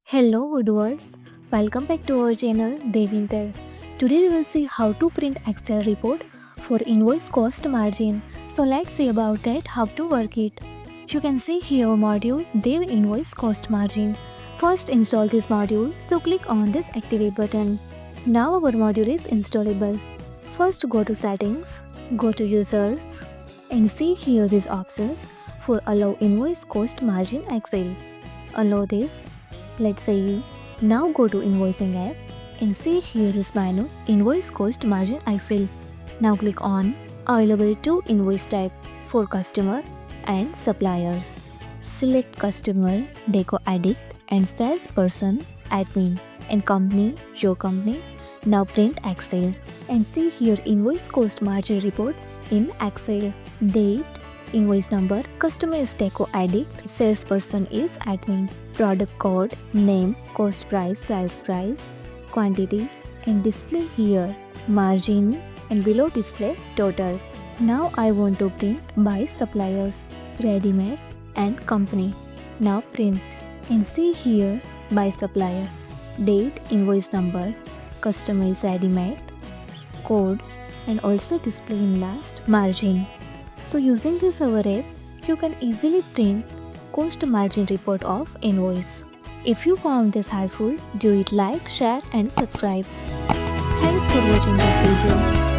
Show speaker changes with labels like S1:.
S1: Hello Woodwards, welcome back to our channel Devintelle. Today we will see how to print Excel report for invoice cost margin. So let's see about that, how to work it. You can see here module Dev Invoice Cost Margin. First install this module, so click on this activate button. Now our module is installable. First go to settings, go to users and see here these options for allow invoice cost margin Excel. Allow this. Let's say now go to invoicing app and see here this menu invoice cost margin Excel. Now click on available to invoice type for customer and suppliers. Select customer, deco addict and salesperson, admin and company, your company. Now print Excel and see here invoice cost margin report in Excel. Date, invoice number, customer is deco addict, salesperson is admin, product code, name, cost price, sales price, quantity and display here margin and below display total. Now I want to print by suppliers, ready-made and company. Now print and see here by supplier, date, invoice number, customer is ready-made, code and also display in last margin. So using this our app, you can easily print cost margin report of invoice. If you found this helpful, do it like, share and subscribe. Thanks for watching this video.